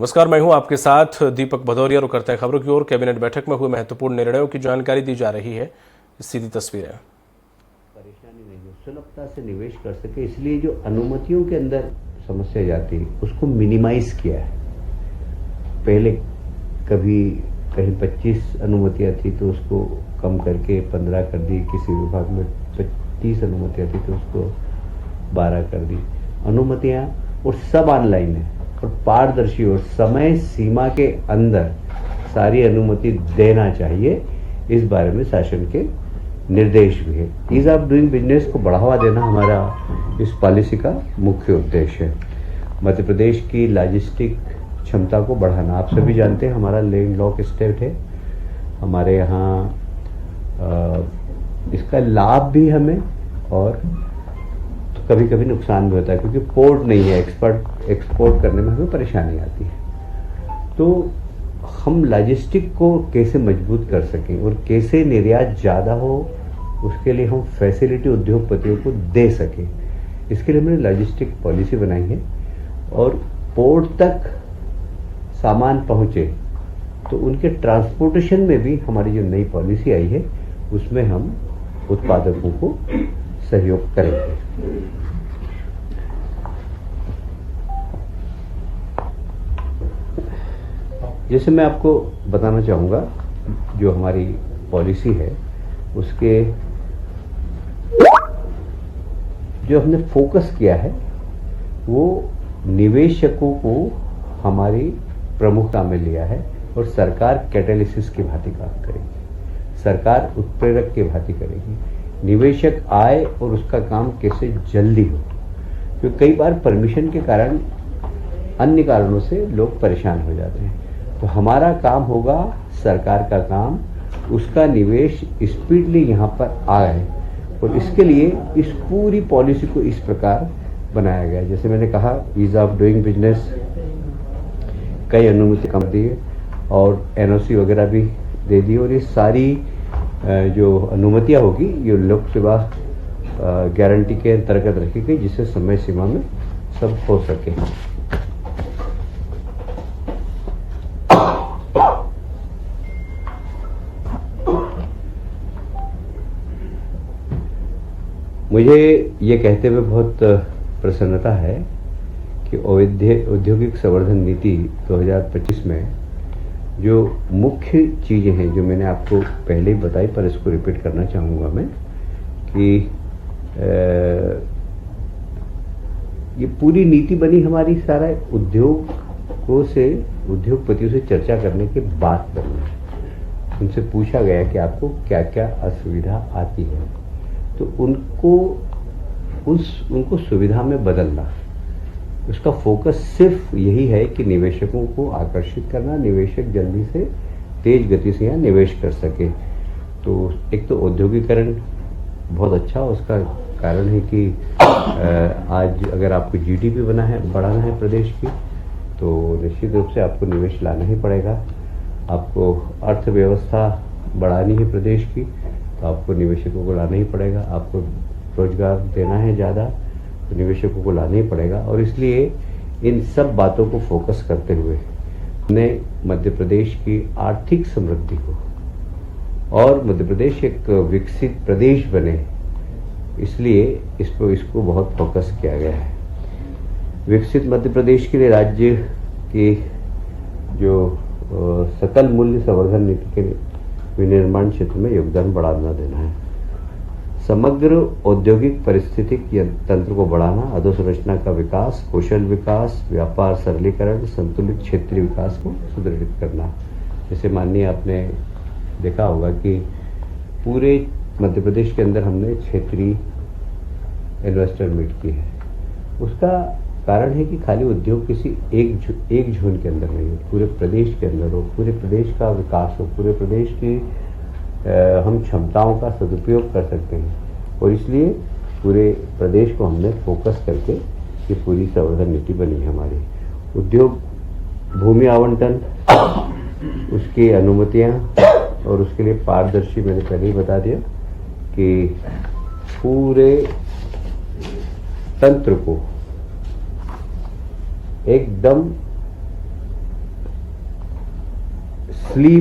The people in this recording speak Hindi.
नमस्कार, मैं हूं आपके साथ दीपक भदौरिया। और करते हैं खबरों की ओर। कैबिनेट बैठक में हुए महत्वपूर्ण निर्णयों की जानकारी दी जा रही है। सीधी तस्वीरें। परेशानी नहीं हो, सुलभता से निवेश कर सके, इसलिए जो अनुमतियों के अंदर समस्या जाती है उसको मिनिमाइज किया है। पहले कभी कहीं 25 अनुमतियां थी तो उसको कम करके 15 कर दी, किसी विभाग में 30 अनुमतियां थी तो उसको 12 कर दी। अनुमतियां और सब ऑनलाइन है और पारदर्शी और समय सीमा के अंदर सारी अनुमति देना चाहिए, इस बारे में शासन के निर्देश भी है। ईज ऑफ डूइंग बिजनेस को बढ़ावा देना हमारा इस पॉलिसी का मुख्य उद्देश्य है। मध्य प्रदेश की लॉजिस्टिक क्षमता को बढ़ाना, आप सभी जानते हैं हमारा लैंड लॉक स्टेट है। हमारे यहाँ इसका लाभ भी हमें और तो कभी कभी नुकसान भी होता है, क्योंकि पोर्ट नहीं है, एक्सपोर्ट करने में हमें परेशानी आती है। तो हम लॉजिस्टिक को कैसे मजबूत कर सकें और कैसे निर्यात ज़्यादा हो, उसके लिए हम फैसिलिटी उद्योगपतियों को दे सकें, इसके लिए हमने लॉजिस्टिक पॉलिसी बनाई है। और पोर्ट तक सामान पहुंचे तो उनके ट्रांसपोर्टेशन में भी हमारी जो नई पॉलिसी आई है उसमें हम उत्पादकों को सहयोग करेंगे। जैसे मैं आपको बताना चाहूँगा, जो हमारी पॉलिसी है उसके जो हमने फोकस किया है वो निवेशकों को हमारी प्रमुखता में लिया है। और सरकार कैटालिसिस की भांति काम करेगी, सरकार उत्प्रेरक की भांति करेगी। निवेशक आए और उसका काम कैसे जल्दी हो, क्योंकि कई बार परमिशन के कारण अन्य कारणों से लोग परेशान हो जाते हैं। तो हमारा काम होगा, सरकार का काम, उसका निवेश स्पीडली यहाँ पर आए। और इसके लिए इस पूरी पॉलिसी को इस प्रकार बनाया गया। जैसे मैंने कहा, ईज ऑफ डूइंग बिजनेस, कई अनुमति कम दी और एनओसी वगैरह भी दे दी। और ये सारी जो अनुमतियां होगी ये लोक सेवा गारंटी के अंतर्गत रखी गई, जिससे समय सीमा में सब हो सके। मुझे ये कहते हुए बहुत प्रसन्नता है कि औद्योगिक संवर्धन नीति 2025 में जो मुख्य चीज़ें हैं, जो मैंने आपको पहले ही बताई पर इसको रिपीट करना चाहूँगा मैं, कि ये पूरी नीति बनी हमारी सारा उद्योगपतियों से चर्चा करने के बाद बनी। उनसे पूछा गया कि आपको क्या क्या असुविधा आती है, तो उनको सुविधा में बदलना, उसका फोकस सिर्फ यही है कि निवेशकों को आकर्षित करना, निवेशक जल्दी से तेज गति से यहाँ निवेश कर सके। तो एक तो औद्योगिकरण बहुत अच्छा, उसका कारण है कि आज अगर आपको जीडीपी बढ़ाना है प्रदेश की, तो निश्चित रूप से आपको निवेश लाना ही पड़ेगा। आपको अर्थव्यवस्था बढ़ानी है प्रदेश की, तो आपको निवेशकों को लाना ही पड़ेगा। आपको रोजगार देना है ज़्यादा, तो निवेशकों को लाना ही पड़ेगा। और इसलिए इन सब बातों को फोकस करते हुए हमने मध्य प्रदेश की आर्थिक समृद्धि को और मध्य प्रदेश एक विकसित प्रदेश बने, इसलिए इसको बहुत फोकस किया गया है। विकसित मध्य प्रदेश के लिए राज्य की जो सकल मूल्य संवर्धन नीति के विनिर्माण क्षेत्र में योगदान बढ़ाना देना है। समग्र औद्योगिक पारिस्थितिक तंत्र को बढ़ाना, अधोसंरचना का विकास, कौशल विकास, व्यापार सरलीकरण, संतुलित क्षेत्रीय विकास को सुदृढ़ करना। जैसे माननीय आपने देखा होगा कि पूरे मध्य प्रदेश के अंदर हमने क्षेत्रीय इन्वेस्टर मीट की है। उसका कारण है कि खाली उद्योग किसी एक जोन के अंदर नहीं हो, पूरे प्रदेश के अंदर हो, पूरे प्रदेश का विकास हो, पूरे प्रदेश की हम क्षमताओं का सदुपयोग कर सकते हैं। और इसलिए पूरे प्रदेश को हमने फोकस करके ये पूरी संवर्धन नीति बनी है हमारी। उद्योग भूमि आवंटन, उसकी अनुमतियां और उसके लिए पारदर्शी, मैंने पहले ही बता दिया कि पूरे तंत्र को एकदम स्लिम